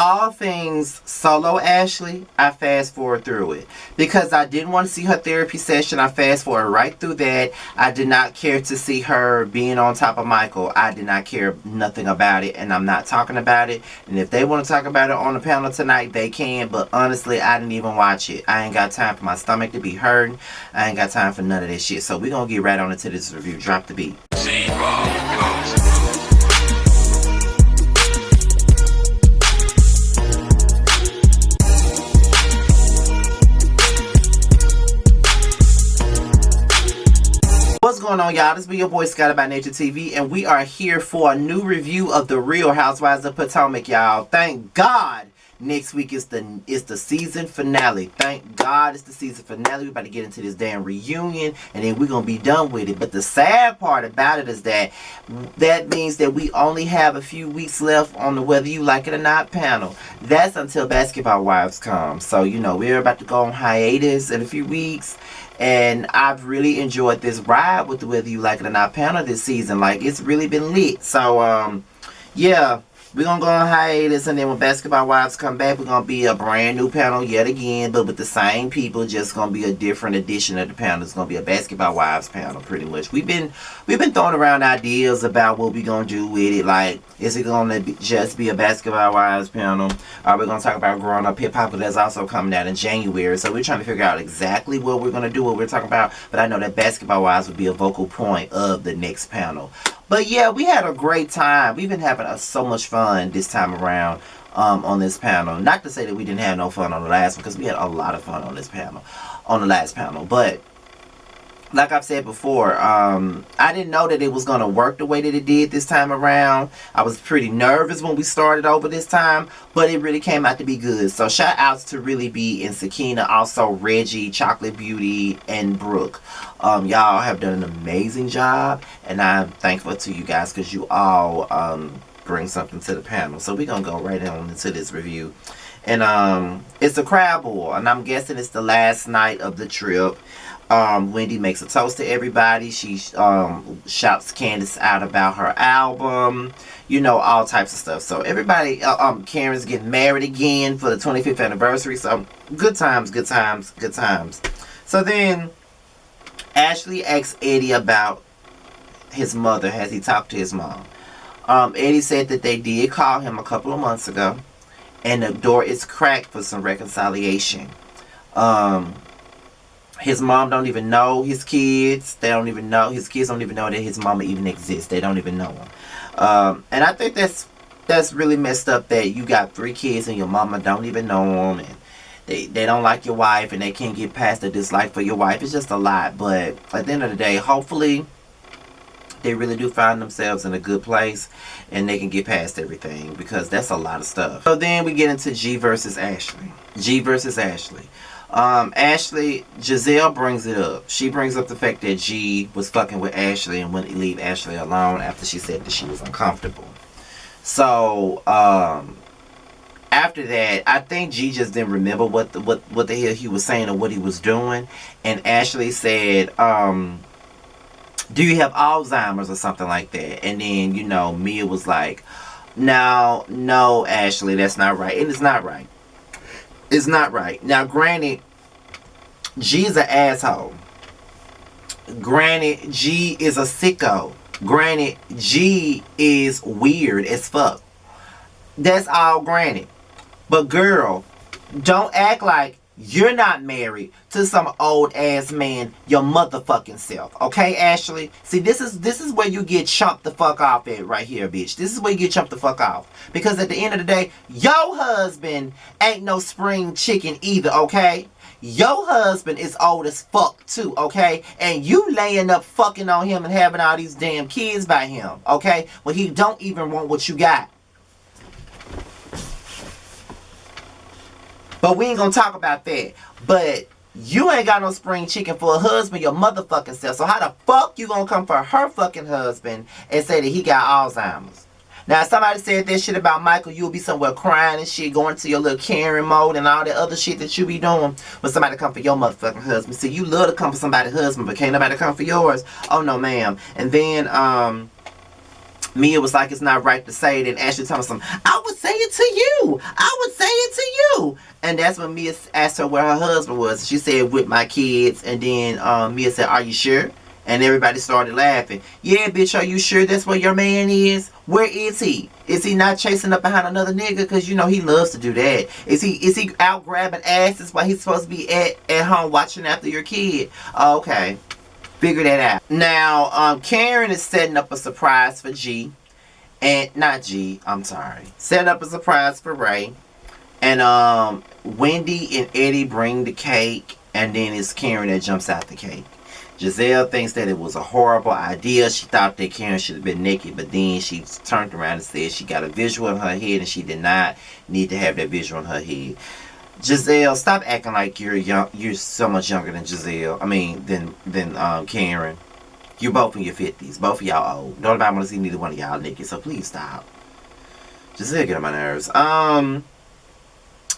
all things solo Ashley, I fast forward through it. Because I didn't want to see her therapy session, I fast forward right through that. I did not care to see her being on top of Michael. I did not care nothing about it, and I'm not talking about it. And if they want to talk about it on the panel tonight, they can. But honestly, I didn't even watch it. I ain't got time for my stomach to be hurting. I ain't got time for none of this shit. So we're going to get right on into this review. Drop the beat. What's going on, y'all? This be your boy Scott by Nature TV, and we are here for a new review of the Real Housewives of Potomac, y'all. Thank God next week is the season finale. Thank God it's the season finale. We're about to get into this damn reunion, and then we're gonna be done with it. But the sad part about it is that means that we only have a few weeks left on the Whether You Like It or Not panel. That's until Basketball Wives come. So, you know, we're about to go on hiatus in a few weeks. And I've really enjoyed this ride with the Whether You Like It or Not panel this season. Like, it's really been lit. So, yeah, we're going to go on hiatus. And then when Basketball Wives come back, we're going to be a brand new panel yet again. But with the same people, just going to be a different edition of the panel. It's going to be a Basketball Wives panel, pretty much. We've been throwing around ideas about what we're going to do with it. Like, is it going to just be a Basketball Wives panel? Are we going to talk about growing up hip-hop? That's also coming out in January. So we're trying to figure out exactly what we're going to do, what we're talking about. But I know that Basketball Wives would be a vocal point of the next panel. But yeah, we had a great time. We've been having so much fun this time around on this panel. Not to say that we didn't have no fun on the last one, because we had a lot of fun on this panel, on the last panel. But like I've said before, I didn't know that it was going to work the way that it did this time around. I was pretty nervous when we started over this time, but it really came out to be good. So shout outs to Really B and Sakina, also Reggie, Chocolate Beauty, and Brooke. Y'all have done an amazing job, and I'm thankful to you guys because you all bring something to the panel. So we're going to go right on into this review. And it's a crab boil, and I'm guessing it's the last night of the trip. Wendy makes a toast to everybody. She shouts Candace out about her album, you know, all types of stuff. So everybody, Karen's getting married again for the 25th anniversary. So good times, good times, good times. So then Ashley asks Eddie about his mother. Has he talked to his mom? Eddie said that they did call him a couple of months ago, and the door is cracked for some reconciliation. His mom don't even know his kids. They don't even know. His kids don't even know that his mama even exists. They don't even know him. And I think that's really messed up that you got 3 kids and your mama don't even know them. And they don't like your wife and they can't get past the dislike for your wife. It's just a lot. But at the end of the day, hopefully they really do find themselves in a good place and they can get past everything, because that's a lot of stuff. So then we get into G versus Ashley. G versus Ashley. Giselle brings it up. She brings up the fact that G was fucking with Ashley and wouldn't leave Ashley alone after she said that she was uncomfortable. So, after that, I think G just didn't remember what the hell he was saying or what he was doing. And Ashley said, do you have Alzheimer's or something like that? And then, you know, Mia was like, no, Ashley, that's not right. And it's not right. It's not right. Now, granted, G's an asshole. Granted, G is a sicko. Granted, G is weird as fuck. That's all granted. But girl, don't act like you're not married to some old ass man your motherfucking self. Okay, Ashley? See, this is where you get chumped the fuck off at right here, bitch. This is where you get chumped the fuck off. Because at the end of the day, your husband ain't no spring chicken either, okay? Your husband is old as fuck too, okay? And you laying up fucking on him and having all these damn kids by him, okay? When he don't even want what you got. But we ain't gonna talk about that. But you ain't got no spring chicken for a husband your motherfucking self. So how the fuck you gonna come for her fucking husband and say that he got Alzheimer's? Now, if somebody said that shit about Michael, you'll be somewhere crying and shit, going to your little Karen mode and all that other shit that you be doing when somebody come for your motherfucking husband. See, you love to come for somebody's husband, but can't nobody come for yours. Oh, no, ma'am. And then, Mia was like, it's not right to say it. And Ashley told me something. I would say it to you. I would say it to you. And that's when Mia asked her where her husband was. She said, with my kids. And then Mia said, are you sure? And everybody started laughing. Yeah, bitch, are you sure that's where your man is? Where is he? Is he not chasing up behind another nigga? Because, you know, he loves to do that. Is he out grabbing asses while he's supposed to be at home watching after your kid? Okay. Figure that out. Now, Karen is setting up a surprise for G. And, not G, I'm sorry. Setting up a surprise for Ray. And, Wendy and Eddie bring the cake. And then it's Karen that jumps out the cake. Giselle thinks that it was a horrible idea. She thought that Karen should have been naked, but then she turned around and said she got a visual in her head and she did not need to have that visual in her head. Giselle, stop acting like you're young. You're so much younger than Giselle. I mean, than Karen. You're both in your 50s. Both of y'all old. Don't nobody want to see neither one of y'all naked, so please stop. Giselle get on my nerves.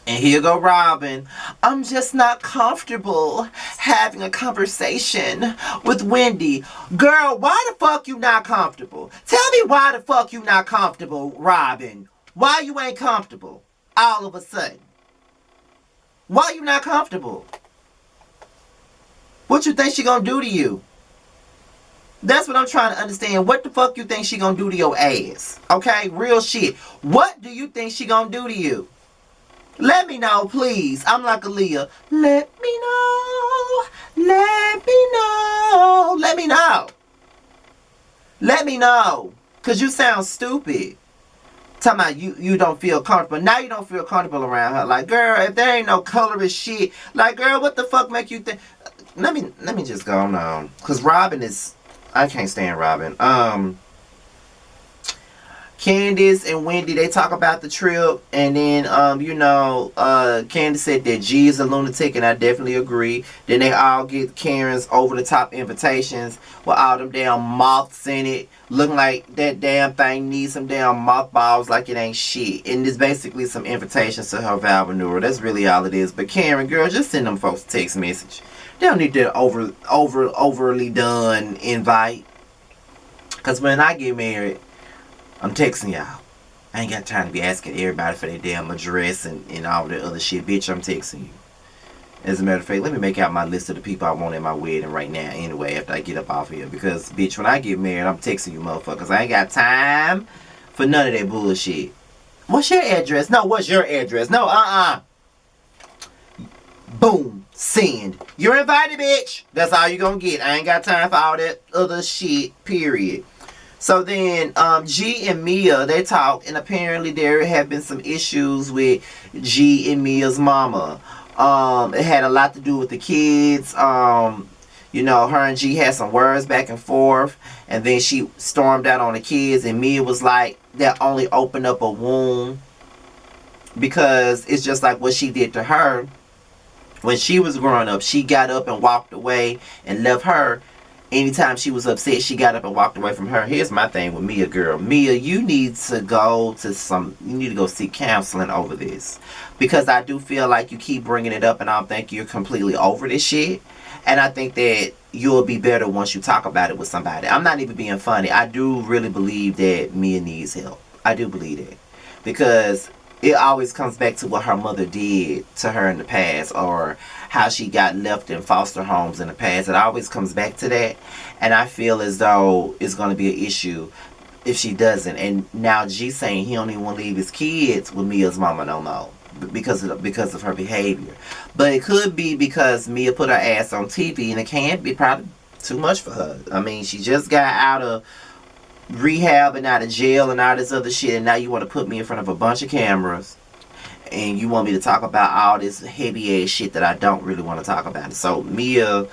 And here go Robin. I'm just not comfortable having a conversation with Wendy. Girl, why the fuck you not comfortable? Tell me why the fuck you not comfortable, Robin. Why you ain't comfortable all of a sudden? Why you not comfortable? What you think she gonna do to you? That's what I'm trying to understand. What the fuck you think she gonna do to your ass? Okay, real shit. What do you think she gonna do to you? Let me know, please. I'm like Aaliyah. Let me know. Let me know. Let me know. Let me know. Because you sound stupid. Talking about you don't feel comfortable. Now you don't feel comfortable around her. Like, girl, if there ain't no colorist shit. Like, girl, what the fuck make you think? Let me just go on. Because Robin is... I can't stand Robin. Candace and Wendy, they talk about the trip, and then Candace said that G is a lunatic, and I definitely agree. Then they all get Karen's over the top invitations with all them damn moths in it, looking like that damn thing needs some damn mothballs like it ain't shit. And it's basically some invitations to her vow renewal. That's really all it is. But Karen, girl, just send them folks a text message. They don't need that overly done invite. Cause when I get married, I'm texting y'all. I ain't got time to be asking everybody for their damn address and all that other shit. Bitch, I'm texting you. As a matter of fact, let me make out my list of the people I want at my wedding right now anyway after I get up off here. Because, bitch, when I get married, I'm texting you motherfuckers. I ain't got time for none of that bullshit. What's your address? No, what's your address? No, Boom. Send. You're invited, bitch. That's all you gonna get. I ain't got time for all that other shit, period. So then G and Mia, they talk, and apparently there have been some issues with G and Mia's mama. It had a lot to do with the kids. Her and G had some words back and forth, and then she stormed out on the kids, and Mia was like, that only opened up a wound, because it's just like what she did to her. When she was growing up, she got up and walked away and left her. Anytime she was upset, she got up and walked away from her. Here's my thing with Mia, girl. Mia, you need to go seek counseling over this. Because I do feel like you keep bringing it up and I don't think you're completely over this shit. And I think that you'll be better once you talk about it with somebody. I'm not even being funny. I do really believe that Mia needs help. I do believe that. Because it always comes back to what her mother did to her in the past, or how she got left in foster homes in the past. It always comes back to that. And I feel as though it's going to be an issue if she doesn't. And now G's saying he don't even want to leave his kids with Mia's mama no more because of her behavior. But it could be because Mia put her ass on TV, and it can't be probably too much for her. I mean, she just got out of rehab and out of jail and all this other shit, and now you want to put me in front of a bunch of cameras and you want me to talk about all this heavy ass shit that I don't really want to talk about. So Mia,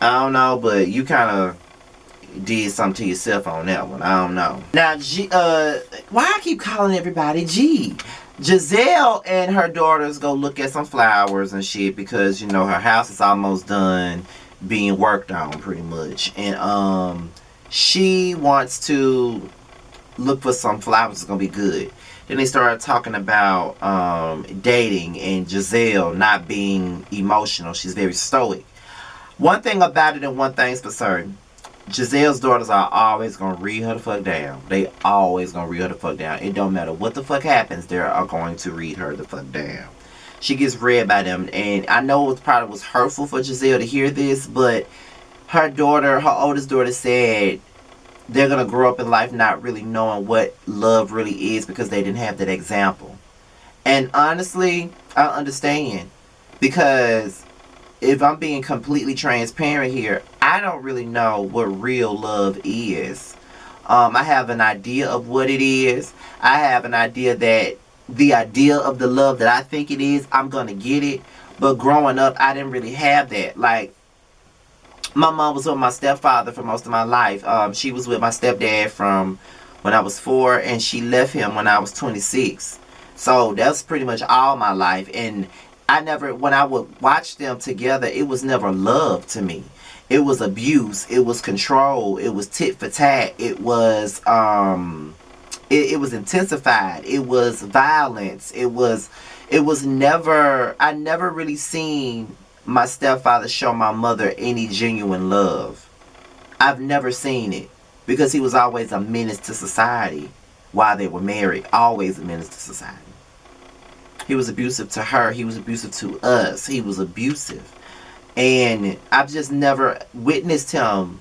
I don't know, but you kind of did something to yourself on that one. I don't know. Now why I keep calling everybody G? Giselle and her daughters go look at some flowers and shit because her house is almost done being worked on pretty much, and she wants to look for some flowers that's gonna be good. Then they started talking about dating and Giselle not being emotional. She's very stoic. One thing about it, and one thing's for certain, Giselle's daughters are always gonna read her the fuck down. They always gonna read her the fuck down. It don't matter what the fuck happens, they are going to read her the fuck down. She gets read by them, and I know it probably was hurtful for Giselle to hear this, but her daughter, her oldest daughter, said they're gonna grow up in life not really knowing what love really is because they didn't have that example. And honestly, I understand, because if I'm being completely transparent here, I don't really know what real love is. I have an idea of what it is. I have an idea that the idea of the love that I think it is, I'm going to get it. But growing up, I didn't really have that. Like, my mom was with my stepfather for most of my life. She was with my stepdad from when I was 4, and she left him when I was 26. So that's pretty much all my life. And I never, when I would watch them together, it was never love to me. It was abuse. It was control. It was tit for tat. It was it was intensified. It was violence. It was never, I never really seen my stepfather show my mother any genuine love. I've never seen it, because he was always a menace to society while they were married. Always a menace to society. He was abusive to her. He was abusive to us. He was abusive. And I've just never witnessed him,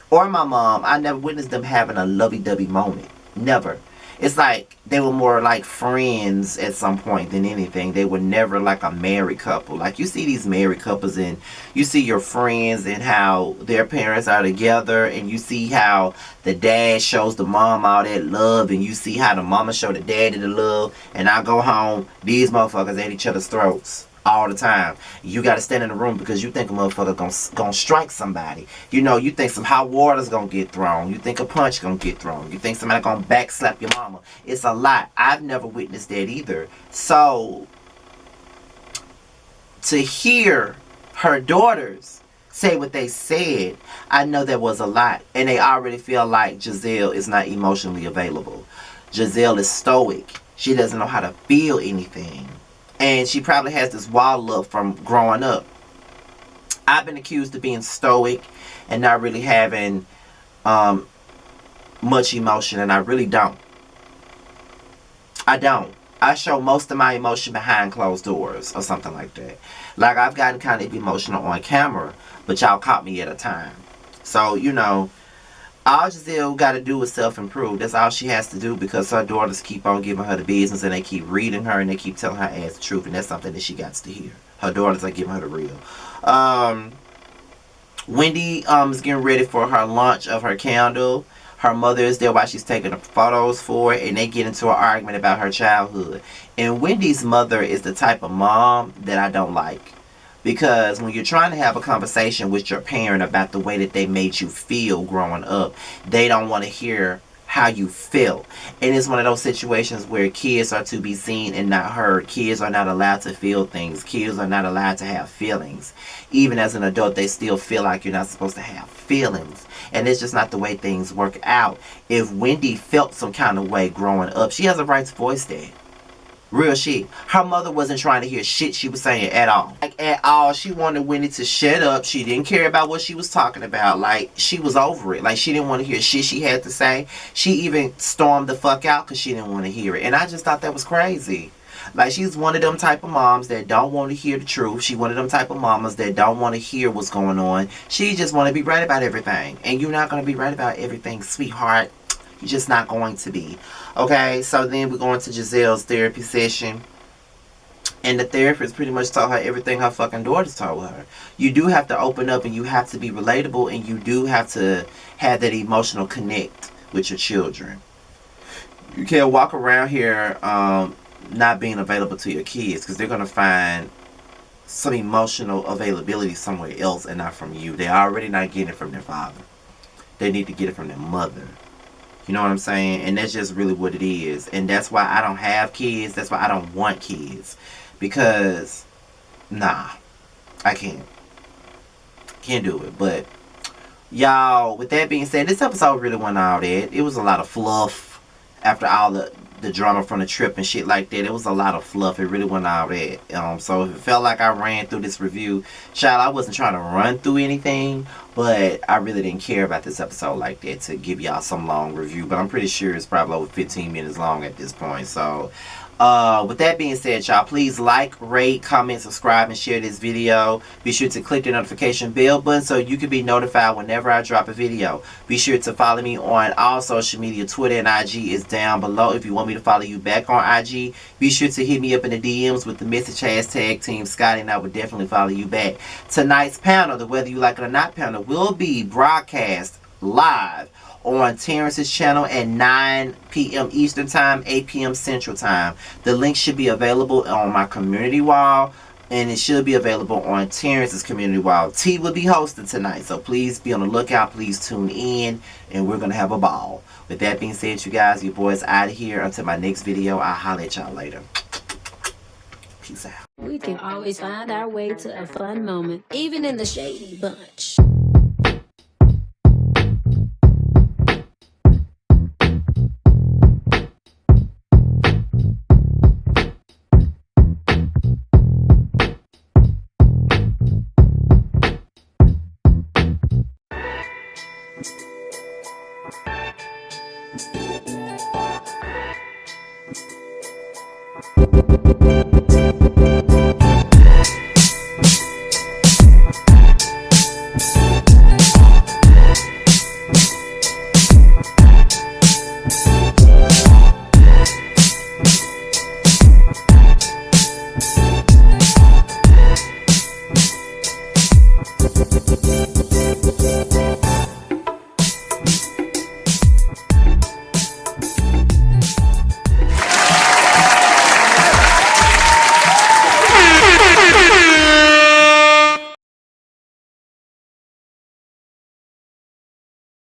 or my mom, I never witnessed them having a lovey-dovey moment. Never. It's like they were more like friends at some point than anything. They were never like a married couple. Like, you see these married couples, and you see your friends and how their parents are together, and you see how the dad shows the mom all that love, and you see how the mama show the daddy the love. And I go home, these motherfuckers at each other's throats all the time. You got to stand in the room because you think a motherfucker gonna strike somebody. You know, you think some hot water's gonna get thrown. You think a punch gonna get thrown. You think somebody gonna backslap your mama. It's a lot. I've never witnessed that either. So to hear her daughters say what they said, I know there was a lot. And they already feel like Giselle is not emotionally available. Giselle is stoic. She doesn't know how to feel anything. And she probably has this wild love from growing up. I've been accused of being stoic and not really having much emotion, and I really don't. I don't. I show most of my emotion behind closed doors or something like that. Like, I've gotten kind of emotional on camera, but y'all caught me at a time. So, you know, all Giselle got to do is self-improve. That's all she has to do, because her daughters keep on giving her the business, and they keep reading her, and they keep telling her ass the truth, and that's something that she got to hear. Her daughters are giving her the real. Wendy is getting ready for her launch of her candle. Her mother is there while she's taking the photos for it, and they get into an argument about her childhood. And Wendy's mother is the type of mom that I don't like. Because when you're trying to have a conversation with your parent about the way that they made you feel growing up, they don't want to hear how you feel. And it's one of those situations where kids are to be seen and not heard. Kids are not allowed to feel things. Kids are not allowed to have feelings. Even as an adult, they still feel like you're not supposed to have feelings. And it's just not the way things work out. If Wendy felt some kind of way growing up, she has a right to voice that. Real shit. Her mother wasn't trying to hear shit she was saying at all. Like, at all. She wanted Wendy to shut up. She didn't care about what she was talking about. Like, she was over it. Like, she didn't want to hear shit she had to say. She even stormed the fuck out because she didn't want to hear it. And I just thought that was crazy. Like, she's one of them type of moms that don't want to hear the truth. She one of them type of mamas that don't want to hear what's going on. She just want to be right about everything. And you're not going to be right about everything, sweetheart. You're just not going to be. Okay, so then we're going to Giselle's therapy session. And the therapist pretty much told her everything her fucking daughters told her. You do have to open up, and you have to be relatable, and you do have to have that emotional connect with your children. You can't walk around here not being available to your kids, because they're going to find some emotional availability somewhere else and not from you. They're already not getting it from their father. They need to get it from their mother. You know what I'm saying? And that's just really what it is. And that's why I don't have kids. That's why I don't want kids. Because, nah, I can't. Can't do it. But, y'all, with that being said, this episode really wasn't all that. It was a lot of fluff after all the drama from the trip and shit like that. It was a lot of fluff. It really wasn't all that. So if it felt like I ran through this review, child, I wasn't trying to run through anything. But I really didn't care about this episode like that to give y'all some long review. But I'm pretty sure it's probably over 15 minutes long at this point. So with that being said, y'all, please like, rate, comment, subscribe, and share this video. Be sure to click the notification bell button so you can be notified whenever I drop a video. Be sure to follow me on all social media. Twitter and IG is down below. If you want me to follow you back on IG, be sure to hit me up in the DMs with the message hashtag Team Scotty, and I would definitely follow you back. Tonight's panel, the Whether You Like It or Not panel, will be broadcast live on Terrence's channel at 9 p.m. Eastern Time, 8 p.m. Central Time. The link should be available on my community wall, and it should be available on Terrence's community wall. T will be hosting tonight, so please be on the lookout. Please tune in, and we're going to have a ball. With that being said, you guys, your boy's out of here. Until my next video, I'll holler at y'all later. Peace out. We can always find our way to a fun moment, even in the shady bunch.